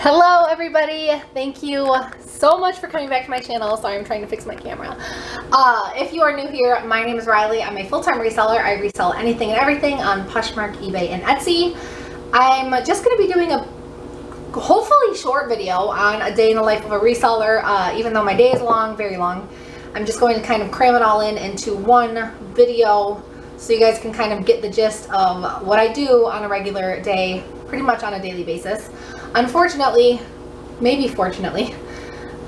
Hello everybody, thank you so much for coming back to my channel. Sorry, I'm trying to fix my camera. If you are new here, my name is Riley. I'm a full-time reseller. I resell anything and everything on Poshmark, eBay, and Etsy. I'm just going to be doing a hopefully short video on a day in the life of a reseller. Even though my day is long, very long, I'm just going to kind of cram it all into one video so you guys can kind of get the gist of what I do on a regular day, pretty much on a daily basis. Unfortunately, maybe fortunately,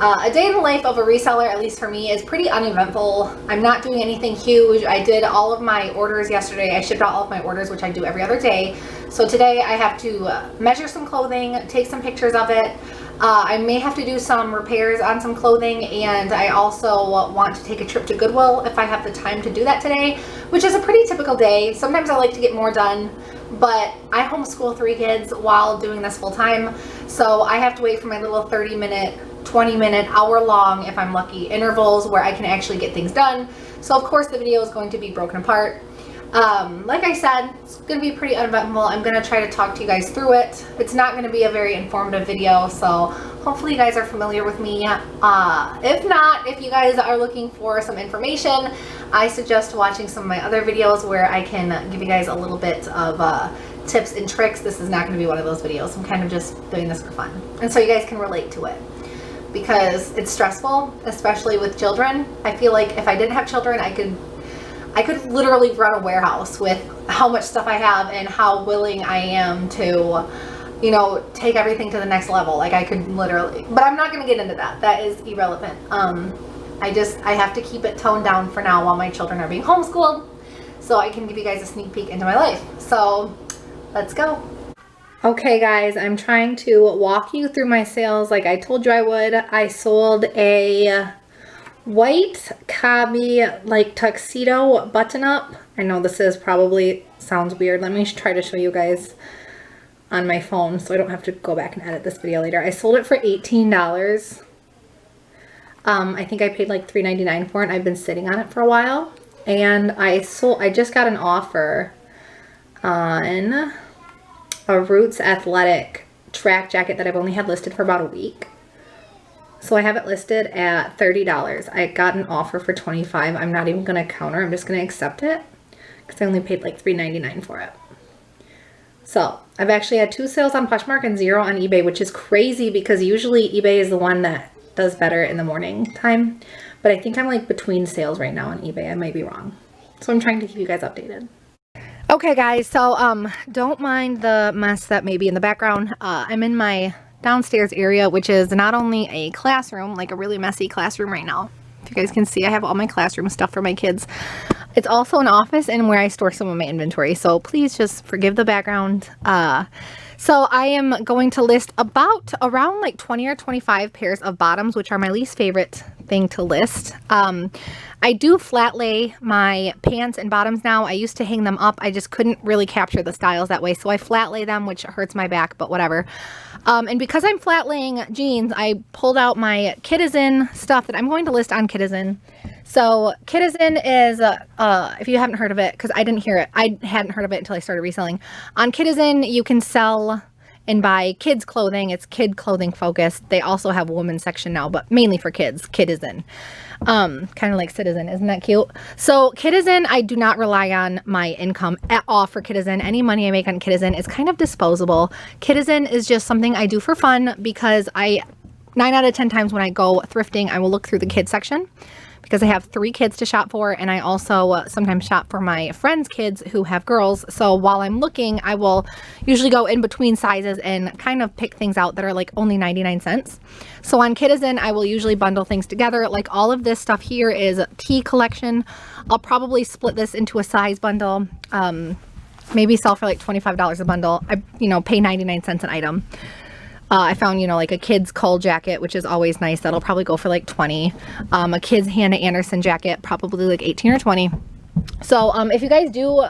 a day in the life of a reseller, at least for me, is pretty uneventful. I'm not doing anything huge. I did all of my orders yesterday. I shipped out all of my orders, which I do every other day. So today I have to measure some clothing, take some pictures of it. I may have to do some repairs on some clothing, and I also want to take a trip to Goodwill if I have the time to do that today, which is a pretty typical day. Sometimes I like to get more done, but I homeschool 3 kids while doing this full time, so I have to wait for my little 30-minute, 20-minute, hour-long, if I'm lucky, intervals where I can actually get things done. So of course the video is going to be broken apart. Like I said, it's going to be pretty uneventful. I'm going to try to talk to you guys through it. It's not going to be a very informative video, so hopefully you guys are familiar with me. If not, if you guys are looking for some information, I suggest watching some of my other videos where I can give you guys a little bit of tips and tricks. This is not going to be one of those videos. I'm kind of just doing this for fun, and so you guys can relate to it, because it's stressful, especially with children. I feel like if I didn't have children, I could literally run a warehouse with how much stuff I have and how willing I am to, you know, take everything to the next level. Like I could literally, but I'm not going to get into that. That is irrelevant. I have to keep it toned down for now while my children are being homeschooled, so I can give you guys a sneak peek into my life. So let's go. Okay guys, I'm trying to walk you through my sales like I told you I would. I sold a white cabi like tuxedo button up. I know this is probably sounds weird. Let me try to show you guys on my phone so I don't have to go back and edit this video later. I sold it for $18. I think I paid like $3.99 for it. I've been sitting on it for a while, and I just got an offer on a Roots Athletic track jacket that I've only had listed for about a week. So I have it listed at $30. I got an offer for $25. I'm not even going to counter. I'm just going to accept it because I only paid like $3.99 for it. So I've actually had 2 sales on Poshmark and 0 on eBay, which is crazy because usually eBay is the one that does better in the morning time. But I think I'm like between sales right now on eBay. I might be wrong. So I'm trying to keep you guys updated. Okay guys, so don't mind the mess that may be in the background. I'm in my downstairs area, which is not only a classroom, like a really messy classroom right now. If you guys can see, I have all my classroom stuff for my kids. It's also an office and where I store some of my inventory, so please just forgive the background. So I am going to list around like 20 or 25 pairs of bottoms, which are my least favorite thing to list. I do flat lay my pants and bottoms now. I used to hang them up. I just couldn't really capture the styles that way, so I flat lay them, which hurts my back, but whatever. And because I'm flat laying jeans, I pulled out my Kitizen stuff that I'm going to list on Kitizen. So Kitizen is, if you haven't heard of it, because I didn't hear it, I hadn't heard of it until I started reselling. On Kitizen, you can sell and buy kids clothing. It's kid clothing focused. They also have a women's section now, but mainly for kids. Kitizen. Kind of like Citizen. Isn't that cute? So Kitizen, I do not rely on my income at all for Kitizen. Any money I make on Kitizen is kind of disposable. Kitizen is just something I do for fun because 9 out of 10 times when I go thrifting, I will look through the kids section because I have 3 kids to shop for, and I also sometimes shop for my friends' kids who have girls. So while I'm looking, I will usually go in between sizes and kind of pick things out that are like only 99 cents. So on Kitizen, I will usually bundle things together. Like all of this stuff here is tea collection. I'll probably split this into a size bundle. Maybe sell for like $25 a bundle. I, pay 99 cents an item. I found, like a kid's Cole jacket, which is always nice. That'll probably go for like 20. A kid's Hannah Anderson jacket, probably like 18 or 20. So if you guys do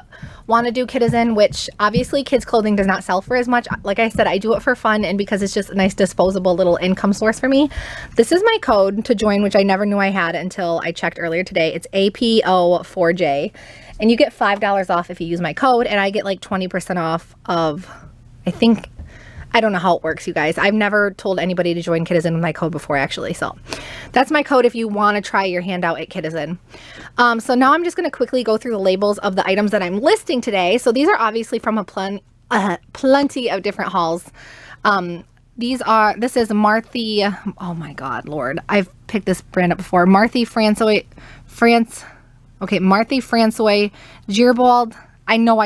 want to do Kitizen, which obviously kids clothing does not sell for as much, like I said, I do it for fun and because it's just a nice disposable little income source for me. This is my code to join, which I never knew I had until I checked earlier today. It's APO4J, and you get $5 off if you use my code, and I get like 20% off of, I think I don't know how it works, you guys. I've never told anybody to join Kitizen with my code before, actually. So that's my code if you want to try your hand out at Kitizen. So now I'm just going to quickly go through the labels of the items that I'm listing today. So these are obviously from a plenty of different hauls. This is Marthy. Oh my God, Lord. I've picked this brand up before. Marthy Francois, Marthy Francois Girbald. I know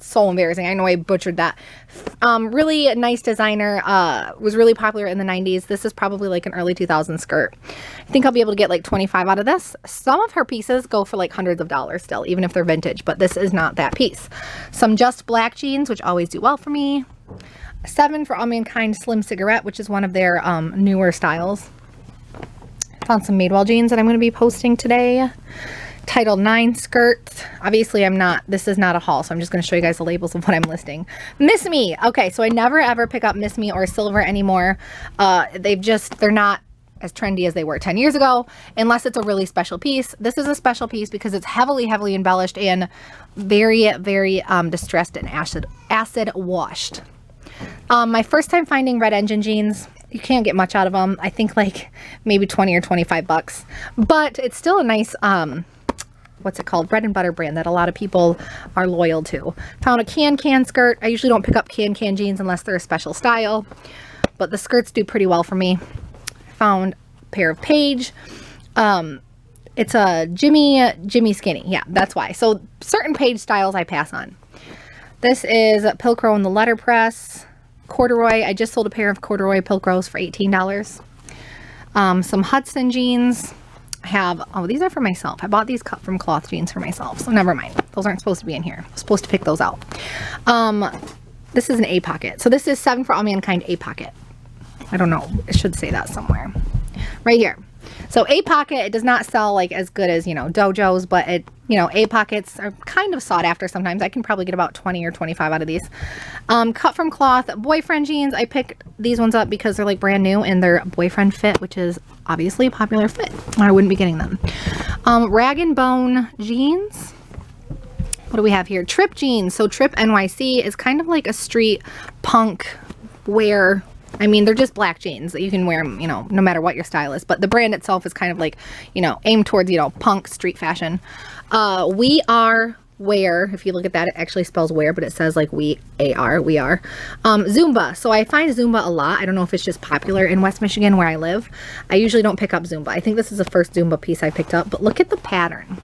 so embarrassing. I know I butchered that. Really nice designer, was really popular in the 90s. This is probably like an early 2000s skirt. I think I'll be able to get like 25 out of this. Some of her pieces go for like hundreds of dollars still, even if they're vintage, but this is not that piece. Some Just Black jeans, which always do well for me. 7 for All Mankind Slim Cigarette, which is one of their newer styles. Found some Madewell jeans that I'm going to be posting today. Title 9 skirt. Obviously this is not a haul, so I'm just going to show you guys the labels of what I'm listing. Miss Me. Okay, so I never ever pick up Miss Me or Silver anymore. They're not as trendy as they were 10 years ago, unless it's a really special piece. This is a special piece because it's heavily embellished and very, very distressed and acid washed. My first time finding Red Engine jeans. You can't get much out of them. I think like maybe 20 or 25 bucks, but it's still a nice, what's it called? Bread and butter brand that a lot of people are loyal to. Found a can skirt. I usually don't pick up can jeans unless they're a special style, but the skirts do pretty well for me. Found a pair of Paige. It's a Jimmy Skinny. Yeah, that's why. So certain Paige styles I pass on. This is Pilcrow in the letterpress. Corduroy. I just sold a pair of corduroy Pilcrows for $18. Some Hudson jeans. I have, these are for myself. I bought these cut from cloth jeans for myself, so never mind. Those aren't supposed to be in here. I'm supposed to pick those out. This is an A pocket. So this is 7 for All Mankind A pocket. I don't know. It should say that somewhere. Right here. So A pocket, it does not sell like as good as, Dojo's, but A pockets are kind of sought after sometimes. I can probably get about 20 or 25 out of these. Cut from cloth boyfriend jeans. I picked these ones up because they're like brand new and they're boyfriend fit, which is obviously a popular fit. I wouldn't be getting them. Rag and Bone jeans. What do we have here? Trip jeans. So Trip NYC is kind of like a street punk wear. I mean, they're just black jeans that you can wear them, no matter what your style is. But the brand itself is kind of like, aimed towards, punk street fashion. We Are Wear. If you look at that, it actually spells wear, but it says like we are. Zumba. So I find Zumba a lot. I don't know if it's just popular in West Michigan where I live. I usually don't pick up Zumba. I think this is the first Zumba piece I picked up, but look at the pattern.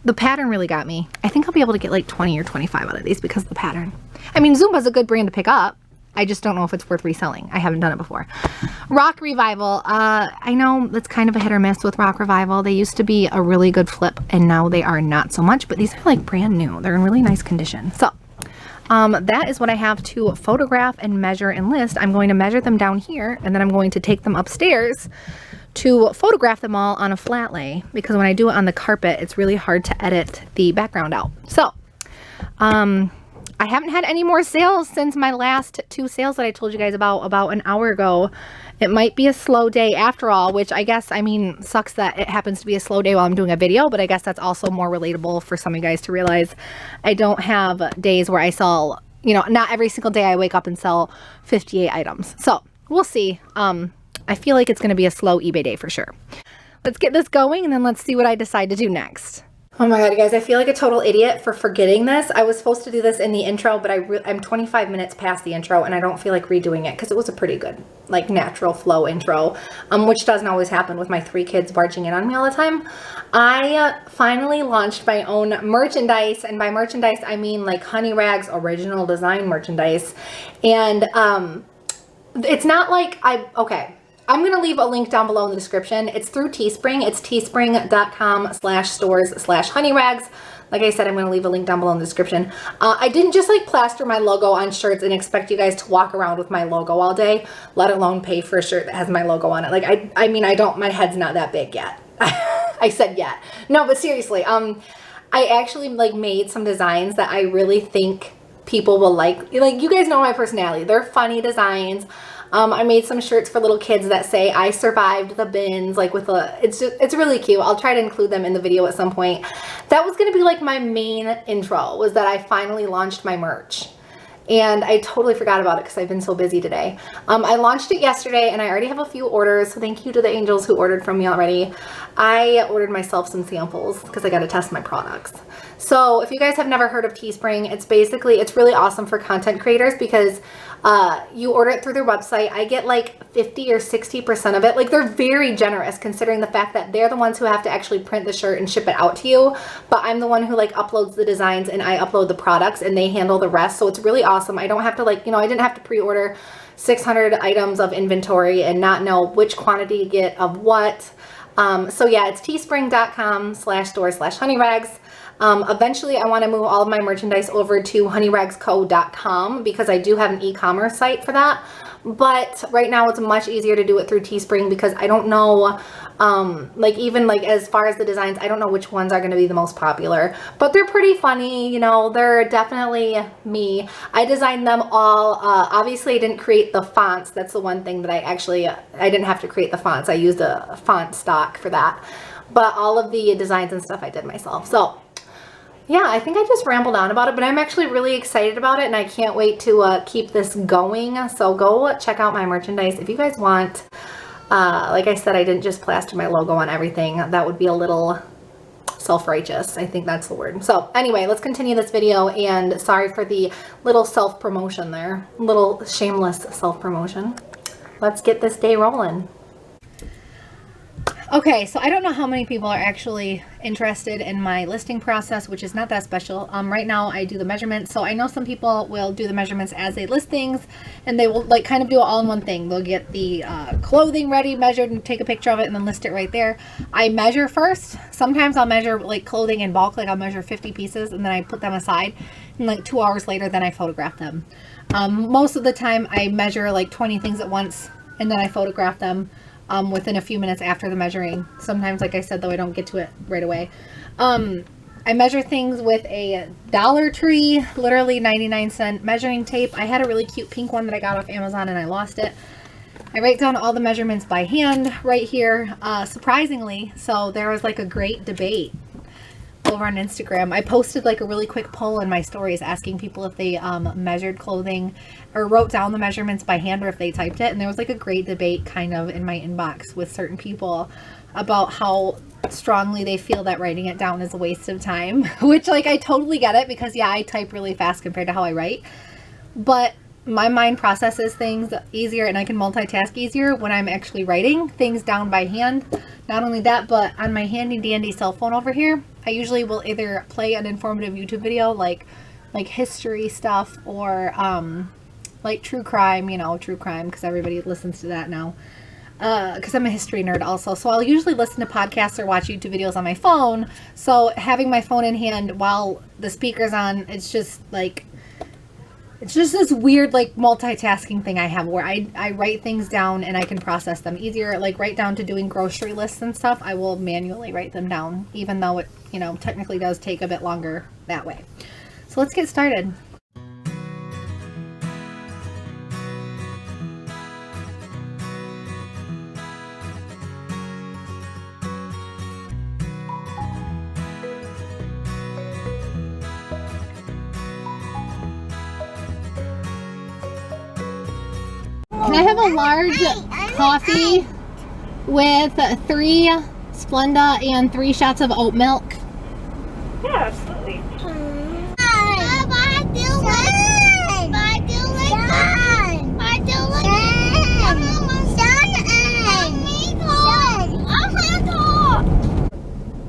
The pattern really got me. I think I'll be able to get like 20 or 25 out of these because of the pattern. I mean, Zumba's a good brand to pick up. I just don't know if it's worth reselling. I haven't done it before. Rock Revival. I know that's kind of a hit or miss with Rock Revival. They used to be a really good flip and now they are not so much, but these are like brand new. They're in really nice condition. So that is what I have to photograph and measure and list. I'm going to measure them down here and then I'm going to take them upstairs to photograph them all on a flat lay because when I do it on the carpet, it's really hard to edit the background out. So, I haven't had any more sales since my last 2 sales that I told you guys about an hour ago. It might be a slow day after all, which I guess, sucks that it happens to be a slow day while I'm doing a video, but I guess that's also more relatable for some of you guys to realize I don't have days where I sell, not every single day I wake up and sell 58 items. So we'll see. I feel like it's going to be a slow eBay day for sure. Let's get this going and then let's see what I decide to do next. Oh my god, guys, I feel like a total idiot for forgetting this. I was supposed to do this in the intro, but I'm 25 minutes past the intro, and I don't feel like redoing it because it was a pretty good, like, natural flow intro, which doesn't always happen with my 3 kids barging in on me all the time. I finally launched my own merchandise, and by merchandise, I mean, like, Honey Rag's original design merchandise, and it's not like okay. I'm going to leave a link down below in the description. It's through Teespring. It's teespring.com/stores/honeyrags. Like I said, I'm going to leave a link down below in the description. I didn't just like plaster my logo on shirts and expect you guys to walk around with my logo all day, let alone pay for a shirt that has my logo on it. Like, I mean, my head's not that big yet. I said yet. No, but seriously, I actually like made some designs that I really think people will like. Like, you guys know my personality. They're funny designs. I made some shirts for little kids that say I survived the bins, like with it's really cute. I'll try to include them in the video at some point. That was going to be like my main intro, was that I finally launched my merch. and I totally forgot about it because I've been so busy today. I launched it yesterday and I already have a few orders, so thank you to the angels who ordered from me already. I ordered myself some samples because I got to test my products. So if you guys have never heard of Teespring, it's really awesome for content creators because you order it through their website. I get like 50 or 60% of it. Like, they're very generous considering the fact that they're the ones who have to actually print the shirt and ship it out to you. But I'm the one who like uploads the designs and I upload the products and they handle the rest. So it's really awesome. I don't have to like, I didn't have to pre-order 600 items of inventory and not know which quantity to get of what. So yeah, it's teespring.com/store/honeyrags. Eventually I want to move all of my merchandise over to honeyragsco.com because I do have an e-commerce site for that. But right now it's much easier to do it through Teespring because I don't know, even as far as the designs, I don't know which ones are going to be the most popular, but they're pretty funny. They're definitely me. I designed them all. Obviously I didn't create the fonts. That's the one thing that I didn't have to create the fonts. I used a font stock for that, but all of the designs and stuff I did myself. So yeah, I think I just rambled on about it, but I'm actually really excited about it and I can't wait to keep this going. So go check out my merchandise if you guys want. Like I said, I didn't just plaster my logo on everything. That would be a little self-righteous. I think that's the word. So anyway, let's continue this video, and sorry for the little self-promotion there. Little shameless self-promotion. Let's get this day rolling. Okay, so I don't know how many people are actually interested in my listing process, which is not that special. Right now I do the measurements. So I know some people will do the measurements as they listings, and they will like kind of do it all in one thing. They'll get the clothing ready, measured, and take a picture of it and then list it right there. I measure first. Sometimes I'll measure like clothing in bulk, like I'll measure 50 pieces and then I put them aside, and like 2 hours later then I photograph them. Most of the time I measure like 20 things at once and then I photograph them within a few minutes after the measuring. Sometimes, like I said, though, I don't get to it right away. I measure things with a Dollar Tree, literally 99-cent measuring tape. I had a really cute pink one that I got off Amazon and I lost it. I write down all the measurements by hand right here. Surprisingly, so there was like a great debate over on Instagram. I posted like a really quick poll in my stories asking people if they measured clothing or wrote down the measurements by hand or if they typed it, and there was like a great debate kind of in my inbox with certain people about how strongly they feel that writing it down is a waste of time, which like I totally get it because yeah, I type really fast compared to how I write, but my mind processes things easier and I can multitask easier when I'm actually writing things down by hand. Not only that, but on my handy dandy cell phone over here, I usually will either play an informative YouTube video like history stuff or like true crime, true crime, because everybody listens to that now. Because I'm a history nerd also, so I'll usually listen to podcasts or watch YouTube videos on my phone. So having my phone in hand while the speaker's on, it's just this weird like multitasking thing I have where I write things down and I can process them easier, like right down to doing grocery lists and stuff. I will manually write them down, even though it technically does take a bit longer that way. So let's get started. Can I have a large coffee with 3 Splenda and 3 shots of oat milk? Yeah, absolutely.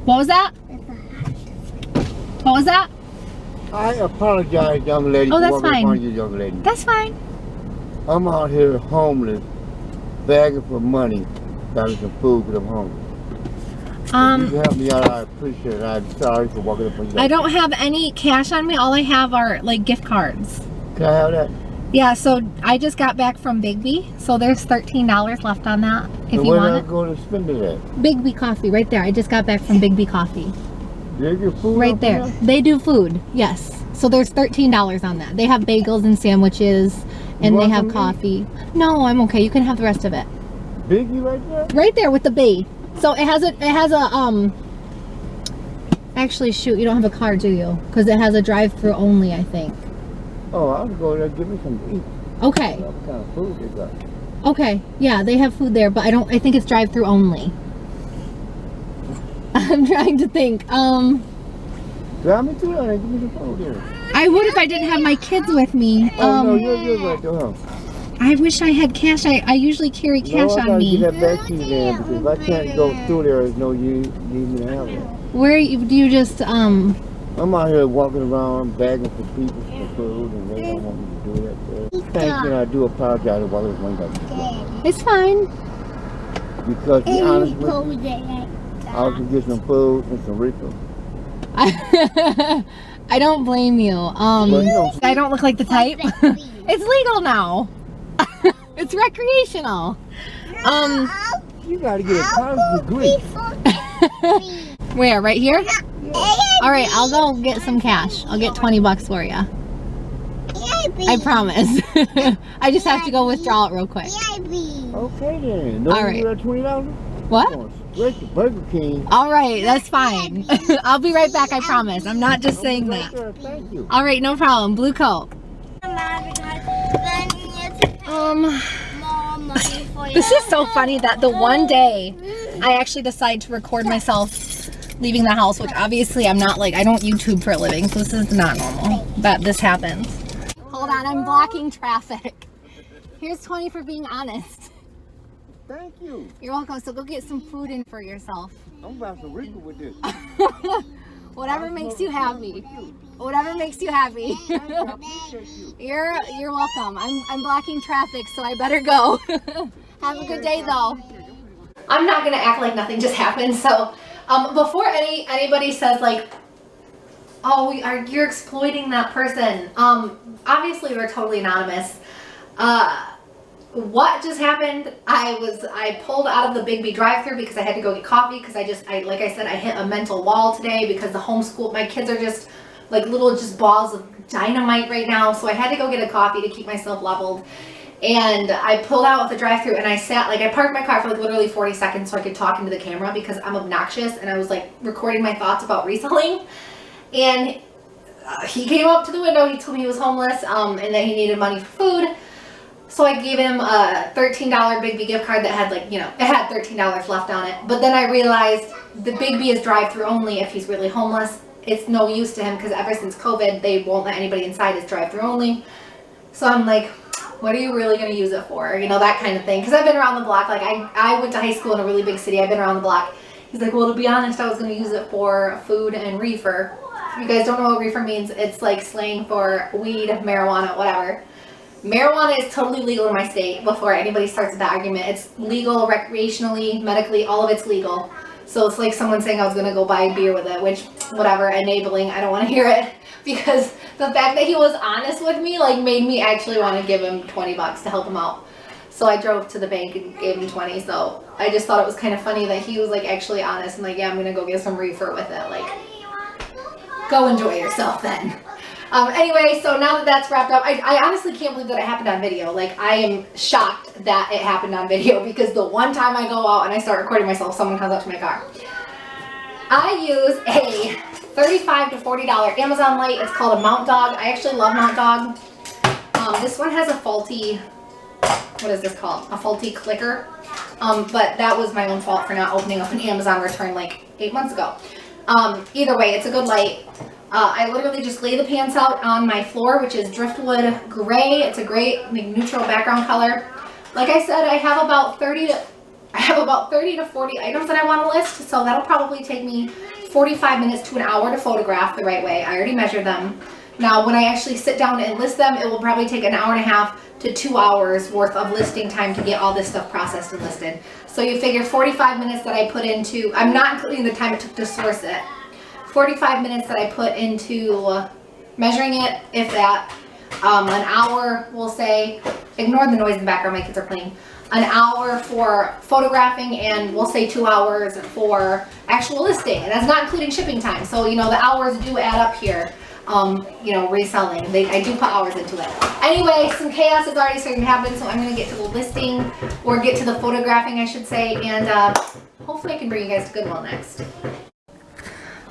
What was that? What was that? I apologize, young lady. Oh, that's fine. For you, young lady. That's fine. I'm out here homeless, begging for money, begging some food because I'm hungry. If you help me out, I appreciate it. I'm sorry for walking up on you. I don't have any cash on me. All I have are like gift cards. Can I have that? Yeah, so I just got back from Bigby, so there's $13 left on that if you want it. Where did I go to spend it at? Bigby Coffee, right there. I just got back from Bigby Coffee. They get food right there. They do food, yes. So there's $13 on that. They have bagels and sandwiches, and they have coffee. No, I'm okay. You can have the rest of it. Biggie right there? Right there with the B. So it has a actually shoot, you don't have a card, do you? Because it has a drive-through only, I think. Oh, I'll go there and give me some to eat. Okay. What kind of food they got? Okay. Yeah, they have food there, but I think it's drive-through only. I'm trying to think. Drive me through there and give me some food there. I would if I didn't have my kids with me. Oh, no, you're right there, huh? I wish I had cash. I usually carry cash on me. No, I gotta get that back to you then, because if I can't go through there, there's no use need me to have it. Where do you just I'm out here walking around begging for people for food, and they don't want me to do that. Thank you, and I do apologize about it when I do. It's fine. Because to be honest with you, I was gonna get some food and some refill. I don't blame you. I don't look like the type. It's legal now. It's recreational. You gotta get a college degree. Where? Right here? All right, I'll go get some cash. I'll get $20 for you. I promise. I just have to go withdraw it real quick. Okay then. No, all right. You got $20? What? Straight to Burger King. All right, that's fine. I'll be right back. I promise. I'm not just saying that. Thank you. All right, no problem. Blue coat. This is so funny that the one day I actually decide to record myself leaving the house, which obviously I'm not, like, I don't YouTube for a living, so this is not normal that this happens. Hold on, I'm blocking traffic. Here's 20 for being honest. Thank you. You're welcome. So go get some food in for yourself. I'm about to wrinkle with this. Whatever makes you happy. Whatever makes you happy. You're welcome. I'm blocking traffic, so I better go. Have a good day, though. I'm not gonna act like nothing just happened. So, before anybody says like, "Oh, you're exploiting that person," obviously they're totally anonymous. What just happened? I pulled out of the Big B drive-thru because I had to go get coffee because like I said, I hit a mental wall today because the homeschool, my kids are just like little balls of dynamite right now. So I had to go get a coffee to keep myself leveled. And I pulled out with the drive-thru and I parked my car for like literally 40 seconds so I could talk into the camera because I'm obnoxious and I was like recording my thoughts about reselling. And he came up to the window, he told me he was homeless and that he needed money for food. So I gave him a $13 Big B gift card that had it had $13 left on it. But then I realized the Big B is drive-thru only if he's really homeless. It's no use to him because ever since COVID, they won't let anybody inside. It's drive-thru only. So I'm like, what are you really going to use it for? You know, that kind of thing. Because I've been around the block. Like I went to high school in a really big city. I've been around the block. He's like, well, to be honest, I was going to use it for food and reefer. If you guys don't know what reefer means, it's like slang for weed, marijuana, whatever. Marijuana is totally legal in my state before anybody starts that argument. It's legal recreationally, medically, all of it's legal. So it's like someone saying I was going to go buy a beer with it, which, whatever, enabling, I don't want to hear it. Because the fact that he was honest with me, like, made me actually want to give him $20 to help him out. So I drove to the bank and gave him 20. So I just thought it was kind of funny that he was, like, actually honest and like, yeah, I'm going to go get some reefer with it. Like, go enjoy yourself then. Anyway, so now that that's wrapped up, I honestly can't believe that it happened on video. Like, I am shocked that it happened on video because the one time I go out and I start recording myself, someone comes up to my car. I use a $35 to $40 Amazon light. It's called a Mount Dog. I actually love Mount Dog. This one has a faulty, what is this called? A faulty clicker. But that was my own fault for not opening up an Amazon return like 8 months ago. Either way, it's a good light. I literally just lay the pants out on my floor, which is driftwood gray. It's a great neutral background color. Like I said, I have about 30 to 40 items that I want to list, so that'll probably take me 45 minutes to an hour to photograph the right way. I already measured them. Now, when I actually sit down and list them, it will probably take an hour and a half to 2 hours worth of listing time to get all this stuff processed and listed. So you figure 45 minutes that I put into, I'm not including the time it took to source it, 45 minutes that I put into measuring it, if that, an hour, we'll say, ignore the noise in the background, my kids are playing, an hour for photographing, and we'll say 2 hours for actual listing. And that's not including shipping time. So, you know, the hours do add up here. You know, reselling. I do put hours into it. Anyway, some chaos is already starting to happen, so I'm going to get to the listing, or get to the photographing, I should say, and hopefully I can bring you guys to Goodwill next.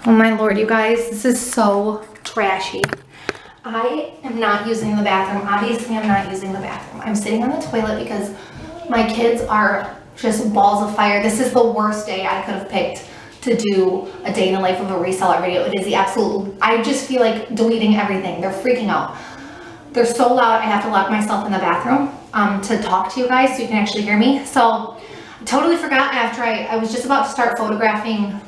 Oh my lord, you guys, this is so trashy. I am not using the bathroom. Obviously, I'm not using the bathroom. I'm sitting on the toilet because my kids are just balls of fire. This is the worst day I could have picked to do a day in the life of a reseller video. It is the absolute, I just feel like deleting everything. They're freaking out. They're so loud, I have to lock myself in the bathroom to talk to you guys so you can actually hear me. So I totally forgot after I was just about to start photographing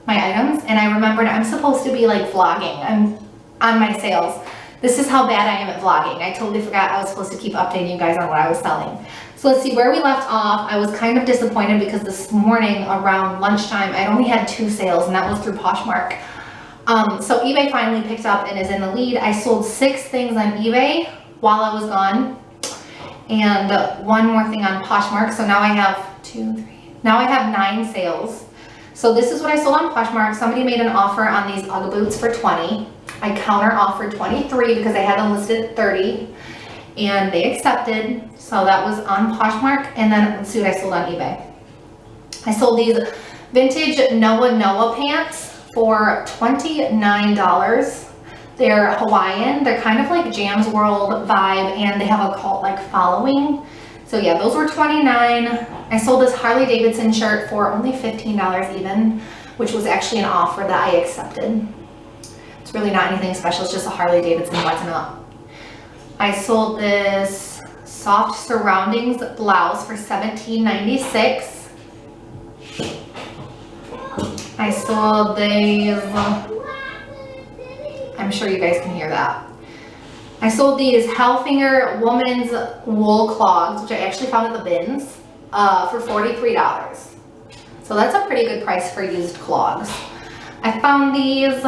my items, and I remembered I'm supposed to be like vlogging. I'm on my sales. This is how bad I am at vlogging. I totally forgot I was supposed to keep updating you guys on what I was selling. So let's see where we left off. I was kind of disappointed because this morning around lunchtime, I only had 2 sales, and that was through Poshmark. So eBay finally picked up and is in the lead. I sold 6 things on eBay while I was gone, and 1 more thing on Poshmark. So now I have 2, 3, now I have 9 sales. So this is what I sold on Poshmark. Somebody made an offer on these Ugg boots for 20. I counter offered 23 because I had them listed at 30, and they accepted. So that was on Poshmark. And then let's see what I sold on eBay. I sold these vintage Noah pants for $29. They're Hawaiian. They're kind of like Jam's World vibe, and they have a cult-like following. So yeah, those were $29. I sold this Harley Davidson shirt for only $15 even, which was actually an offer that I accepted. It's really not anything special. It's just a Harley Davidson button up. I sold this soft surroundings blouse for $17.96. I sold these, I'm sure you guys can hear that. I sold these Hellfinger woman's wool clogs, which I actually found at the bins, for $43. So that's a pretty good price for used clogs. I found these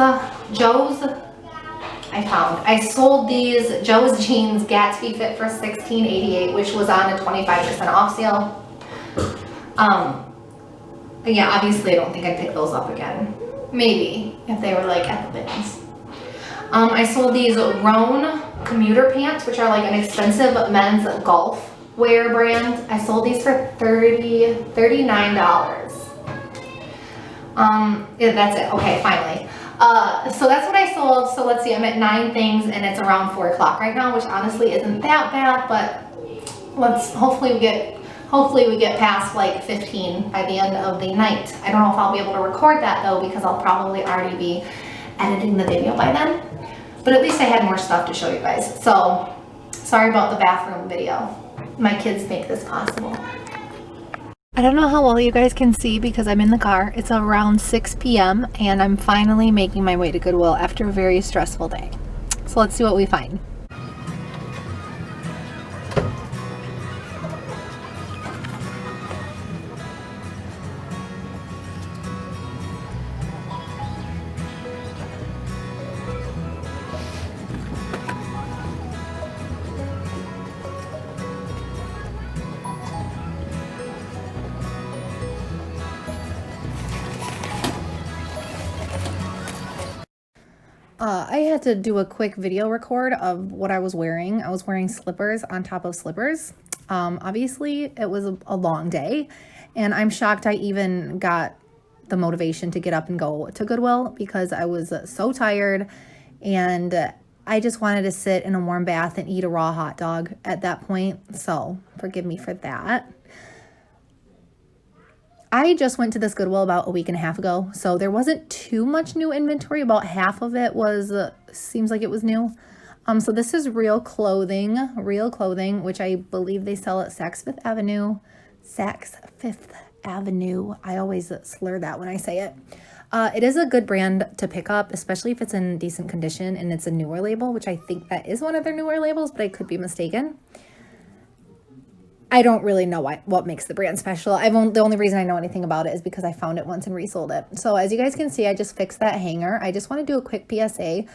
I sold these Joe's Jeans Gatsby Fit for $16.88, which was on a 25% off sale. Yeah, obviously I don't think I'd pick those up again. Maybe, if they were like at the bins. I sold these Roan commuter pants, which are like an expensive men's golf wear brand. I sold these for $39. Yeah, that's it. Okay, finally. So that's what I sold. So let's see, I'm at 9 things, and it's around 4 o'clock right now, which honestly isn't that bad, but hopefully we get past like 15 by the end of the night. I don't know if I'll be able to record that though, because I'll probably already be editing the video by then. But at least I had more stuff to show you guys. So sorry about the bathroom video. My kids make this possible. I don't know how well you guys can see because I'm in the car. It's around 6 p.m. and I'm finally making my way to Goodwill after a very stressful day. So let's see what we find. I had to do a quick video record of what I was wearing. I was wearing slippers on top of slippers. Obviously, it was a long day, and I'm shocked I even got the motivation to get up and go to Goodwill because I was so tired, and I just wanted to sit in a warm bath and eat a raw hot dog at that point, so forgive me for that. I just went to this Goodwill about a week and a half ago, so there wasn't too much new inventory. About half of it was, seems like it was new. So this is Real Clothing, which I believe they sell at Saks Fifth Avenue. Saks Fifth Avenue. I always slur that when I say it. It is a good brand to pick up, especially if it's in decent condition and it's a newer label, which I think that is one of their newer labels, but I could be mistaken. I don't really know what makes the brand special. The only reason I know anything about it is because I found it once and resold it. So as you guys can see, I just fixed that hanger. I just want to do a quick PSA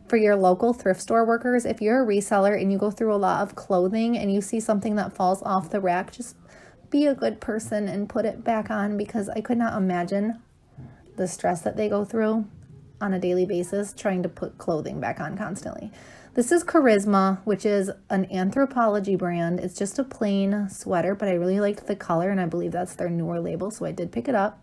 for your local thrift store workers. If you're a reseller and you go through a lot of clothing and you see something that falls off the rack, just be a good person and put it back on, because I could not imagine the stress that they go through on a daily basis trying to put clothing back on constantly. This is Charisma, which is an Anthropologie brand. It's just a plain sweater, but I really liked the color, and I believe that's their newer label, so I did pick it up.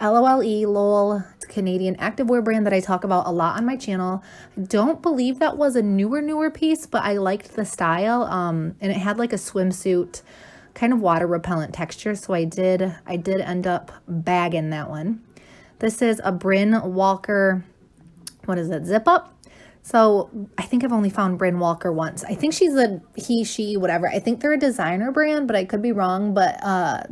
LOLE, LOL. It's a Canadian activewear brand that I talk about a lot on my channel. I don't believe that was a newer piece, but I liked the style. And it had like a swimsuit kind of water repellent texture. So I did end up bagging that one. This is a Bryn Walker, what is it, zip up? So I think I've only found Bryn Walker once. I think she's a he, she, whatever. I think they're a designer brand, but I could be wrong, but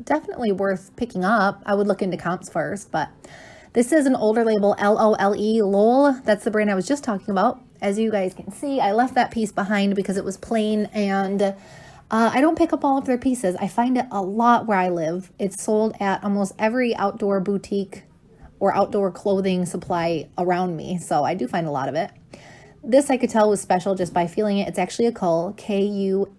definitely worth picking up. I would look into comps first, but this is an older label, LOLE, LOL. That's the brand I was just talking about. As you guys can see, I left that piece behind because it was plain, and I don't pick up all of their pieces. I find it a lot where I live. It's sold at almost every outdoor boutique or outdoor clothing supply around me, so I do find a lot of it. This I could tell was special just by feeling it. It's actually a Kuhl, Kuhl,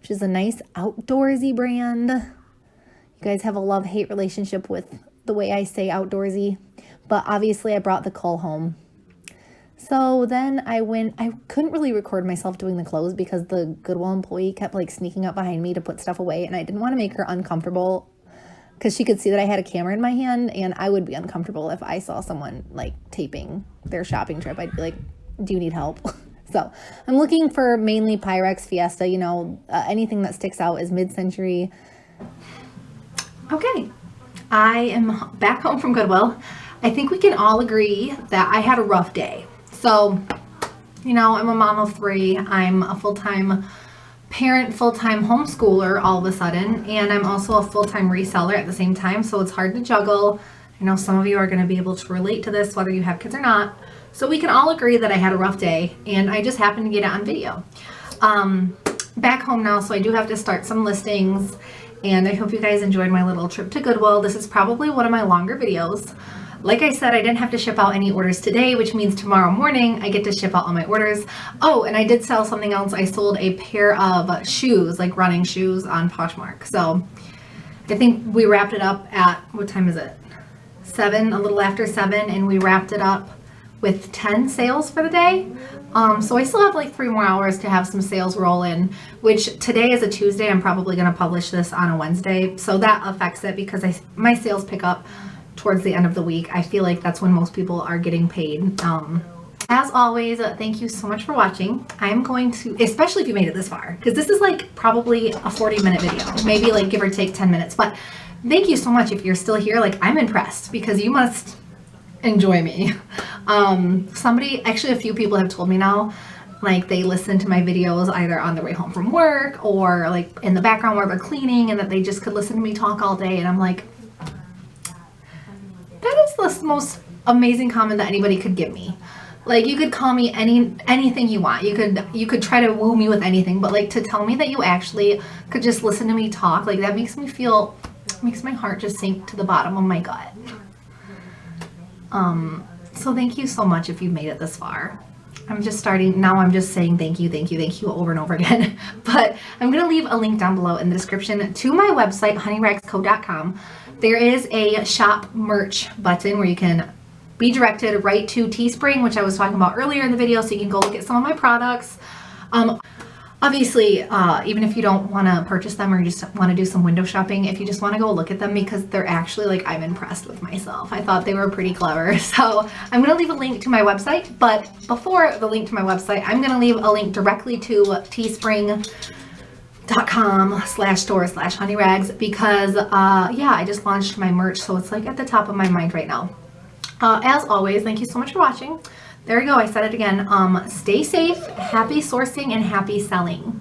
which is a nice outdoorsy brand. You guys have a love-hate relationship with the way I say outdoorsy, but obviously I brought the Kuhl home. So then I couldn't really record myself doing the clothes because the Goodwill employee kept like sneaking up behind me to put stuff away, and I didn't want to make her uncomfortable because she could see that I had a camera in my hand, and I would be uncomfortable if I saw someone like taping their shopping trip. I'd be like, do you need help? So I'm looking for mainly Pyrex, Fiesta, you know, anything that sticks out is mid-century. Okay, I am back home from Goodwill. I think we can all agree that I had a rough day. So, you know, I'm a mom of 3. I'm a full-time parent, full-time homeschooler all of a sudden, and I'm also a full-time reseller at the same time, so it's hard to juggle. I know some of you are going to be able to relate to this, whether you have kids or not. So we can all agree that I had a rough day, and I just happened to get it on video. Back home now, so I do have to start some listings, and I hope you guys enjoyed my little trip to Goodwill. This is probably one of my longer videos. Like I said, I didn't have to ship out any orders today, which means tomorrow morning I get to ship out all my orders. Oh, and I did sell something else. I sold a pair of shoes, like running shoes on Poshmark. So I think we wrapped it up at, what time is it? 7, a little after 7, and we wrapped it up with 10 sales for the day. So I still have like 3 more hours to have some sales roll in, which today is a Tuesday. I'm probably going to publish this on a Wednesday. So that affects it because my sales pick up towards the end of the week. I feel like that's when most people are getting paid. As always, thank you so much for watching. I'm going to, especially if you made it this far, because this is like probably a 40-minute video, maybe like give or take 10 minutes. But thank you so much if you're still here. Like, I'm impressed because you must enjoy me. Actually a few people have told me now, like they listen to my videos either on their way home from work or like in the background while they're cleaning, and that they just could listen to me talk all day. And I'm like, that is the most amazing comment that anybody could give me. Like, you could call me anything you want. You could try to woo me with anything, but like to tell me that you actually could just listen to me talk, like that makes my heart just sink to the bottom of my gut. So thank you so much if you've made it this far. I'm just saying thank you over and over again. But I'm going to leave a link down below in the description to my website, honeyragsco.com. There is a shop merch button where you can be directed right to Teespring, which I was talking about earlier in the video, so you can go look at some of my products. Obviously, even if you don't want to purchase them or you just want to do some window shopping, if you just want to go look at them, because they're actually, like, I'm impressed with myself. I thought they were pretty clever. So I'm going to leave a link to my website, but before the link to my website, I'm going to leave a link directly to teespring.com/store/honeyrags because, yeah, I just launched my merch, so it's like at the top of my mind right now. As always, thank you so much for watching. There we go. I said it again. Stay safe, happy sourcing, and happy selling.